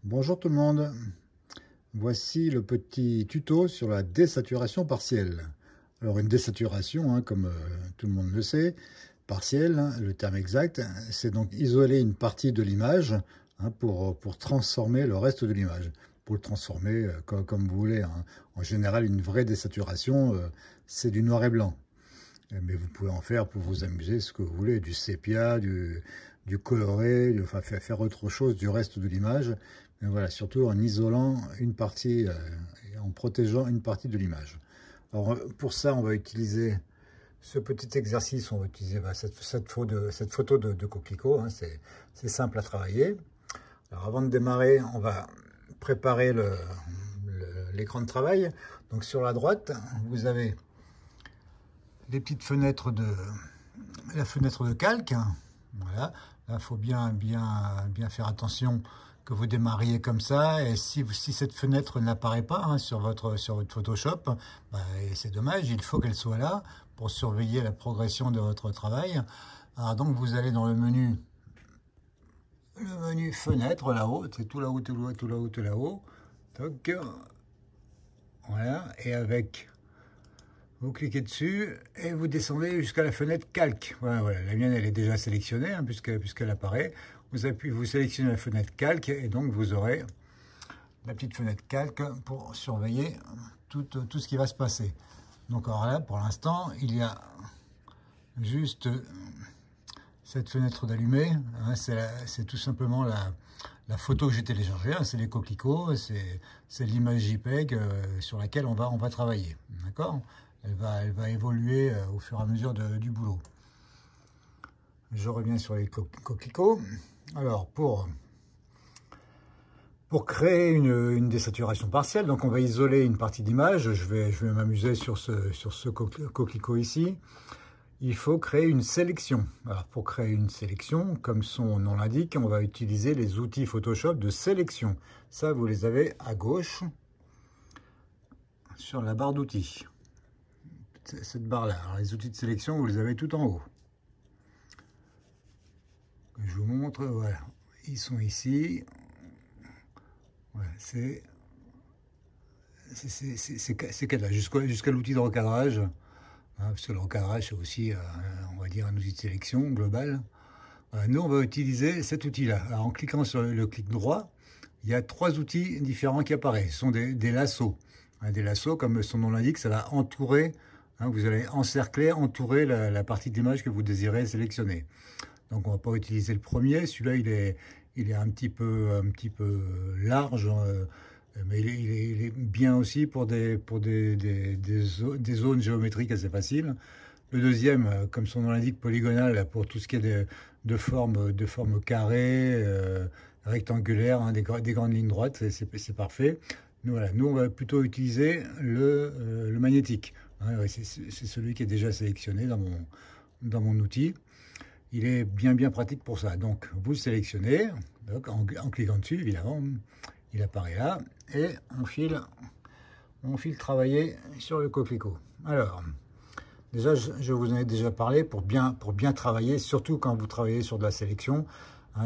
Bonjour tout le monde, voici le petit tuto sur la désaturation partielle. Alors une désaturation, comme tout le monde le sait, partielle, le terme exact, c'est donc isoler une partie de l'image pour transformer le reste de l'image, pour le transformer comme vous voulez. En général, une vraie désaturation, c'est du noir et blanc. Mais vous pouvez en faire pour vous amuser ce que vous voulez, du sépia, du coloré, enfin faire autre chose du reste de l'image. Mais voilà, surtout en isolant une partie et en protégeant une partie de l'image. Alors pour ça, on va utiliser ce petit exercice, on va utiliser cette photo de coquelicot, c'est simple à travailler. Alors avant de démarrer, on va préparer l'écran de travail. Donc sur la droite, vous avez les petites fenêtres la fenêtre de calque. Voilà, là il faut bien faire attention que vous démarriez comme ça, et si cette fenêtre n'apparaît pas sur votre Photoshop, c'est dommage, il faut qu'elle soit là pour surveiller la progression de votre travail. Alors donc vous allez dans le menu fenêtre là-haut, c'est tout là-haut, tout là-haut. Donc voilà, et avec vous cliquez dessus et vous descendez jusqu'à la fenêtre calque. Voilà, la mienne elle est déjà sélectionnée puisqu'elle apparaît. Vous sélectionnez la fenêtre calque et donc vous aurez la petite fenêtre calque pour surveiller tout ce qui va se passer. Donc alors là, pour l'instant, il y a juste cette fenêtre d'allumé. C'est tout simplement la photo que j'ai téléchargée. C'est les coquelicots, c'est l'image JPEG sur laquelle on va travailler. D'accord ? Elle va évoluer au fur et à mesure du boulot. Je reviens sur les coquelicots. Alors, pour créer une désaturation partielle, donc on va isoler une partie d'image. Je vais m'amuser sur ce coquelicot ici. Il faut créer une sélection. Alors, pour créer une sélection, comme son nom l'indique, on va utiliser les outils Photoshop de sélection. Ça, vous les avez à gauche, sur la barre d'outils. Cette barre-là. Alors, les outils de sélection, vous les avez tout en haut. Je vous montre, voilà, ils sont ici. Voilà, c'est jusqu'à l'outil de recadrage, parce que le recadrage c'est aussi, on va dire, un outil de sélection global. Voilà, nous, on va utiliser cet outil-là. En cliquant sur le clic droit, il y a 3 outils différents qui apparaissent. Ce sont des lassos. Des lassos, comme son nom l'indique, ça va entourer. Vous allez encercler, entourer la partie d'image que vous désirez sélectionner. Donc on ne va pas utiliser le premier, celui-là il est un petit peu large, mais il est bien aussi pour des zones géométriques assez faciles. Le deuxième, comme son nom l'indique, polygonal, pour tout ce qui est de forme carrée, rectangulaire, des grandes lignes droites, c'est parfait. Nous, on va plutôt utiliser le magnétique. C'est celui qui est déjà sélectionné dans mon outil. Il est bien pratique pour ça. Donc, vous le sélectionnez, donc, en cliquant dessus, évidemment, il apparaît là, et on file travailler sur le coquelicot. Alors, déjà, je vous en ai déjà parlé, pour bien travailler, surtout quand vous travaillez sur de la sélection,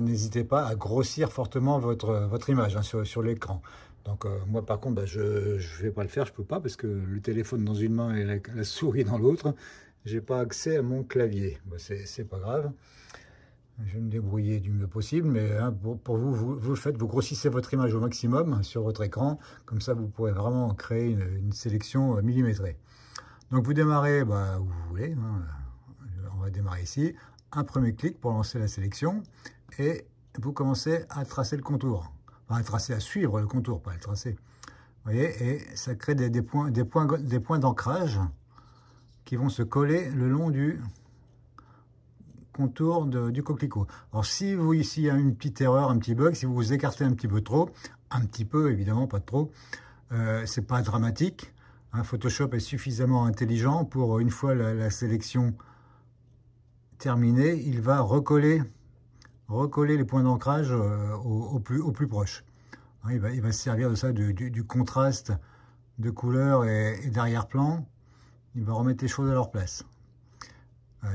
n'hésitez pas à grossir fortement votre image sur l'écran. Donc, moi, par contre, je ne vais pas le faire, je ne peux pas, parce que le téléphone dans une main et la souris dans l'autre, j'ai pas accès à mon clavier. C'est pas grave. Je vais me débrouiller du mieux possible, mais pour vous le faites, vous grossissez votre image au maximum sur votre écran. Comme ça, vous pourrez vraiment créer une sélection millimétrée. Donc, vous démarrez où vous voulez. On va démarrer ici. Un premier clic pour lancer la sélection. Et vous commencez à tracer le contour. Enfin, à suivre le contour, pas à le tracer. Vous voyez, et ça crée des points d'ancrage qui vont se coller le long du contour du coquelicot. Alors si ici il y a une petite erreur, un petit bug, si vous vous écartez un petit peu trop, un petit peu évidemment, pas trop, c'est pas dramatique. Photoshop est suffisamment intelligent pour, une fois la sélection terminée, il va recoller les points d'ancrage au plus proche. Il va se servir de ça, du contraste de couleur et d'arrière-plan. Il va remettre les choses à leur place.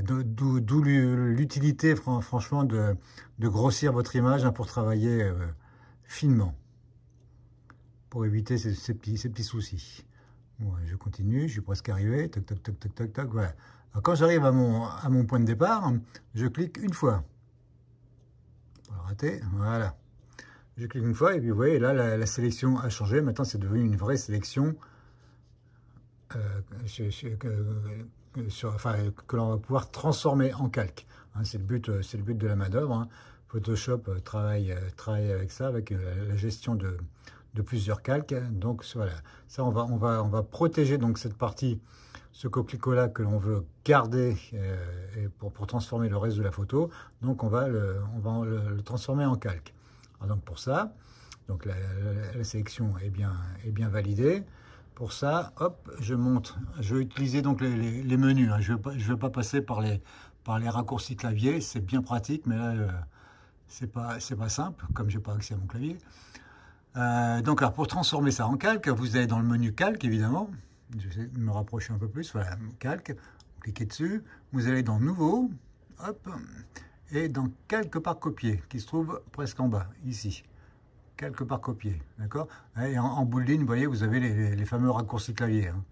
D'où l'utilité, franchement, de grossir votre image pour travailler finement. pour éviter ces petits soucis. Bon, je continue, je suis presque arrivé, tac, tac, tac, tac, tac, tac, voilà. Alors, quand j'arrive à mon point de départ, je clique une fois. Pas le rater, voilà. Je clique une fois et puis vous voyez, là, la sélection a changé. Maintenant, c'est devenu une vraie sélection que l'on va pouvoir transformer en calque. Hein, c'est le but de la manœuvre. Hein. Photoshop travaille avec ça, avec la gestion de plusieurs calques. Donc voilà, ça on va protéger donc cette partie, ce coquelicot-là que l'on veut garder pour transformer le reste de la photo. Donc on va le transformer en calque. Alors donc pour ça, donc la sélection est bien validée. Pour ça, hop, je monte. Je vais utiliser donc les menus. Hein. Je vais pas passer par les raccourcis clavier. C'est bien pratique, mais là c'est pas simple, comme j'ai pas accès à mon clavier. Donc alors pour transformer ça en calque, vous allez dans le menu calque évidemment. Je vais me rapprocher un peu plus. Voilà, calque. Vous cliquez dessus. Vous allez dans nouveau, hop, et dans calque par copier, qui se trouve presque en bas ici. Calque par copier, d'accord. Et en bout de ligne, vous voyez, vous avez les fameux raccourcis clavier. Hein.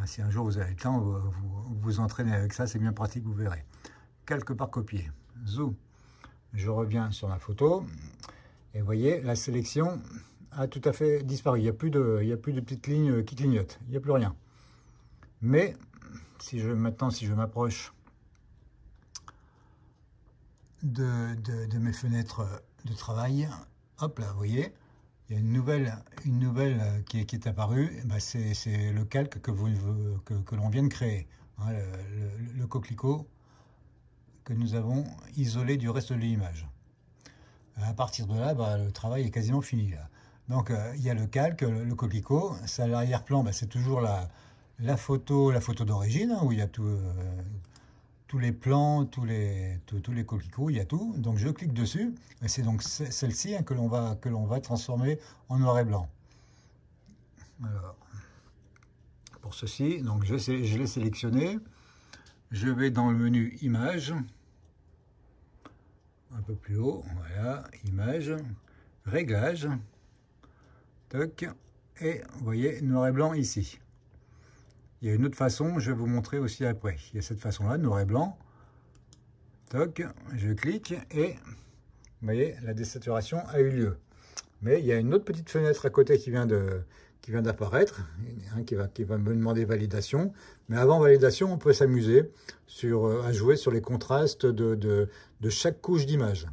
Si un jour vous avez le temps, vous entraînez avec ça, c'est bien pratique, vous verrez. Calque par copier. Zoom. Je reviens sur ma photo. Et vous voyez, la sélection a tout à fait disparu. Il n'y a plus de petites lignes qui clignotent. Il n'y a plus rien. Mais, maintenant, si je m'approche de mes fenêtres de travail, hop là, vous voyez, il y a une nouvelle qui est apparue. Ben c'est le calque que l'on vient de créer. Hein, le coquelicot que nous avons isolé du reste de l'image. À partir de là, le travail est quasiment fini. Là. Donc, il y a le calque, le coquelicot. Ça, l'arrière-plan, c'est toujours la photo d'origine, hein, où il y a tous les plans, tous les coquelicots, il y a tout. Donc, je clique dessus. Et c'est donc celle-ci hein, que l'on va transformer en noir et blanc. Alors, pour ceci, donc je l'ai sélectionné. Je vais dans le menu Images. Un peu plus haut, voilà, Images, Réglages, toc, et vous voyez, noir et blanc ici. Il y a une autre façon, je vais vous montrer aussi après. Il y a cette façon-là, noir et blanc, toc, je clique, et vous voyez, la désaturation a eu lieu. Mais il y a une autre petite fenêtre à côté qui vient d'apparaître, hein, qui va me demander validation. Mais avant validation, on peut s'amuser à jouer sur les contrastes de chaque couche d'image.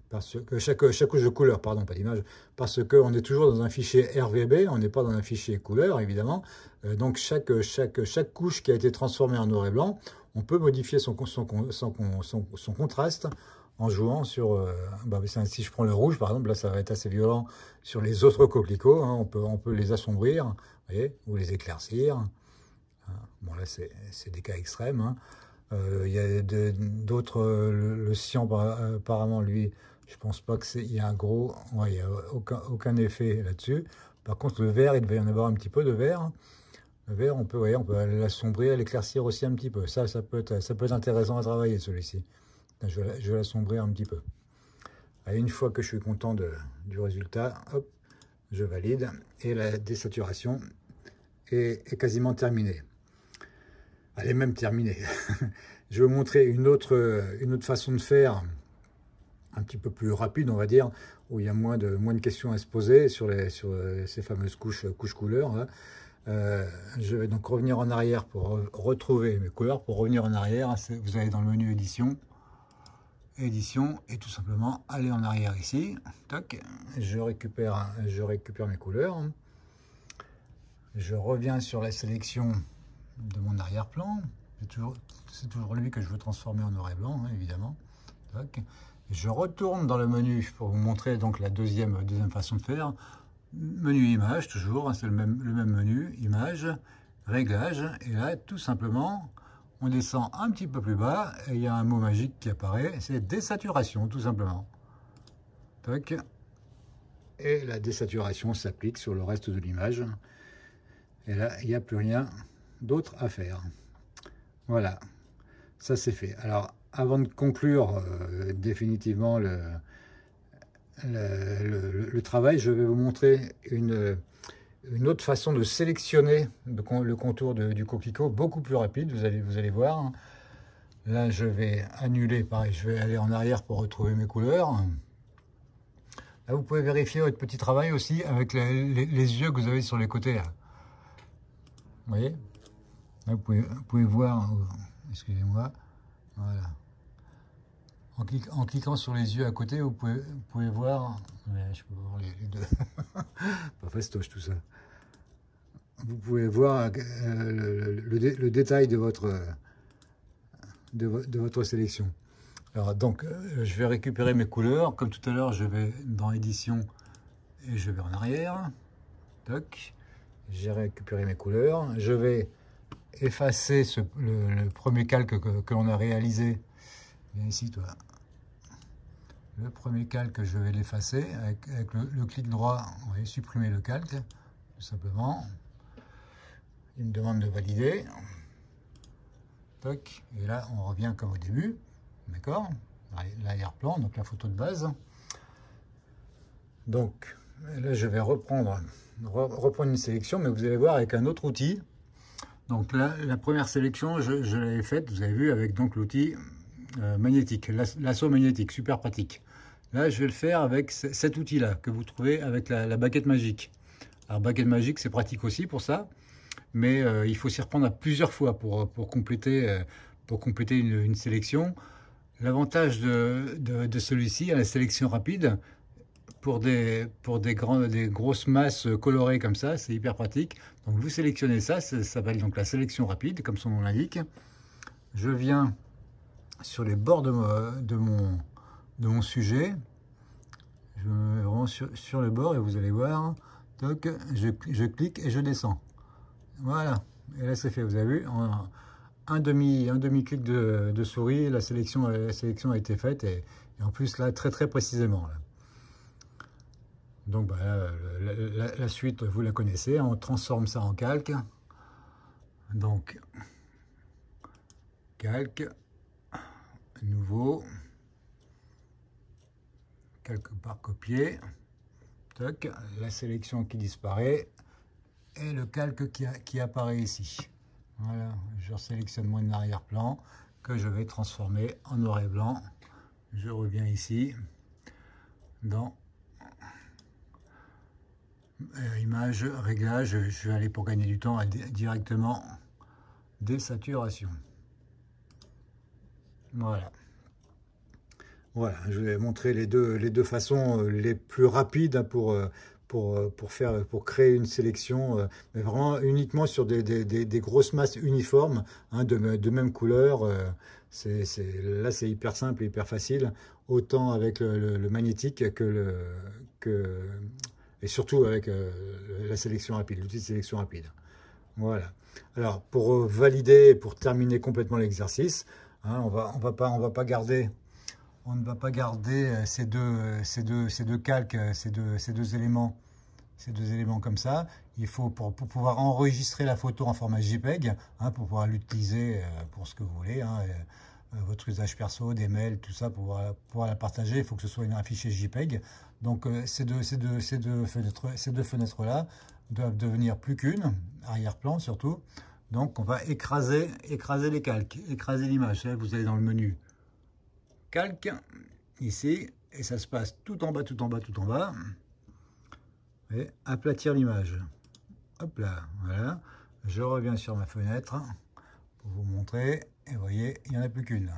Parce que chaque couche de couleur, pardon, pas d'image, parce qu'on est toujours dans un fichier RVB, on n'est pas dans un fichier couleur, évidemment. Donc chaque couche qui a été transformée en noir et blanc, on peut modifier son contraste en jouant sur... si je prends le rouge, par exemple, là, ça va être assez violent sur les autres coquelicots. Hein, on peut les assombrir, vous voyez, ou les éclaircir. Bon, là, c'est des cas extrêmes. Hein. Il y a d'autres... Le cyan, apparemment, lui, je pense pas qu'il y a un gros... Ouais, il n'y a aucun effet là-dessus. Par contre, le vert, il devait y en avoir un petit peu de vert. Le vert, on peut l'assombrir, l'éclaircir aussi un petit peu. Ça peut être intéressant à travailler, celui-ci. Je vais l'assombrir un petit peu. Et une fois que je suis content du résultat, hop, je valide. Et la désaturation est quasiment terminée. Elle est même terminée. Je vais vous montrer une autre façon de faire, un petit peu plus rapide, on va dire, où il y a moins de questions à se poser sur ces fameuses couches couleurs. Hein. Je vais donc revenir en arrière pour retrouver mes couleurs. Pour revenir en arrière, vous allez dans le menu édition, et tout simplement aller en arrière ici. Toc, je récupère mes couleurs. Je reviens sur la sélection de mon arrière-plan. C'est toujours lui que je veux transformer en noir et blanc, hein, évidemment. Toc. Je retourne dans le menu pour vous montrer donc la deuxième façon de faire. Menu image, toujours, hein, c'est le même menu, image, réglage, et là, tout simplement, on descend un petit peu plus bas, et il y a un mot magique qui apparaît, c'est désaturation, tout simplement. Toc. Et la désaturation s'applique sur le reste de l'image. Et là, il n'y a plus rien d'autre à faire. Voilà, ça c'est fait. Alors, avant de conclure définitivement le travail, je vais vous montrer une autre façon de sélectionner le contour du coquelicot, beaucoup plus rapide, vous allez voir. Là, je vais annuler, pareil, je vais aller en arrière pour retrouver mes couleurs. Là, vous pouvez vérifier votre petit travail aussi avec les yeux que vous avez sur les côtés. Là. Vous voyez? Là, vous pouvez voir, excusez-moi, voilà. En cliquant sur les yeux à côté, vous pouvez voir, ouais, je peux voir les deux, pas fastoche tout ça. Vous pouvez voir le détail de votre sélection. Alors donc, je vais récupérer mes couleurs. Comme tout à l'heure, je vais dans édition et je vais en arrière. Toc. J'ai récupéré mes couleurs. Je vais effacer le premier calque que l'on a réalisé. Viens ici, toi. Le premier calque, je vais l'effacer. Avec le clic droit, on va supprimer le calque, tout simplement. Il me demande de valider. Toc. Et là, on revient comme au début. D'accord? L'arrière-plan, donc la photo de base. Donc, là, je vais reprendre une sélection, mais vous allez voir avec un autre outil. Donc là, la première sélection, je l'avais faite, vous avez vu, avec donc l'outil magnétique, lasso magnétique, super pratique. Là, je vais le faire avec cet outil-là, que vous trouvez avec la baguette magique. Alors, baguette magique, c'est pratique aussi pour ça, mais il faut s'y reprendre à plusieurs fois pour compléter une sélection. L'avantage de celui-ci, à la sélection rapide, pour des grosses masses colorées comme ça, c'est hyper pratique. Donc vous sélectionnez ça, ça s'appelle donc la sélection rapide, comme son nom l'indique. Je viens sur les bords de mon sujet, je me mets vraiment sur le bord et vous allez voir, donc je clique et je descends. Voilà, et là c'est fait, vous avez vu, un demi-clic de souris, la sélection a été faite et en plus là très précisément. Là. Donc bah, la suite, vous la connaissez, on transforme ça en calque. Donc, calque, nouveau, calque par copier, toc, la sélection qui disparaît et le calque qui apparaît ici. Voilà, je sélectionne mon arrière-plan que je vais transformer en noir et blanc. Je reviens ici dans image, réglage, je vais aller pour gagner du temps directement désaturation. Voilà. Voilà, je vais montrer les deux façons les plus rapides pour créer une sélection, mais vraiment uniquement sur des grosses masses uniformes, hein, de même couleur. Là, c'est hyper simple et hyper facile, autant avec le magnétique et surtout avec la sélection rapide, l'outil de sélection rapide. Voilà. Alors, pour valider, pour terminer complètement l'exercice, hein, on ne va pas garder ces deux calques, ces deux éléments comme ça. Il faut pour pouvoir enregistrer la photo en format JPEG, hein, pour pouvoir l'utiliser pour ce que vous voulez, hein, votre usage perso, des mails, tout ça, pour pouvoir la partager. Il faut que ce soit un fichier JPEG. Donc ces deux fenêtres-là doivent devenir plus qu'une, arrière-plan surtout. Donc on va écraser les calques, écraser l'image. Vous allez dans le menu calque, ici, et ça se passe tout en bas, tout en bas, tout en bas. Et aplatir l'image. Hop là, voilà. Je reviens sur ma fenêtre pour vous montrer. Et vous voyez, il n'y en a plus qu'une.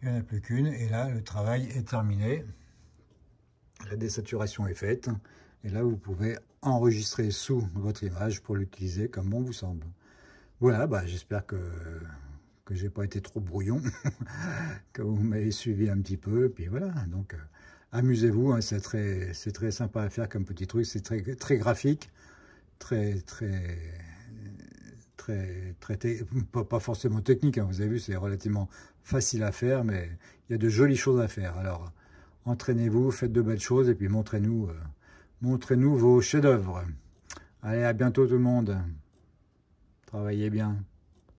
Il n'y en a plus qu'une. Et là, le travail est terminé. La désaturation est faite. Et là, vous pouvez enregistrer sous votre image pour l'utiliser comme bon vous semble. Voilà, bah, j'espère que j'ai pas été trop brouillon, que vous m'avez suivi un petit peu. Et puis voilà, donc amusez-vous, hein, c'est très sympa à faire comme petit truc, c'est très graphique, pas forcément technique, hein, vous avez vu, c'est relativement facile à faire, mais il y a de jolies choses à faire. Alors, entraînez-vous, faites de belles choses, et puis montrez-nous vos chefs-d'œuvre. Allez, à bientôt tout le monde. Travaillez bien.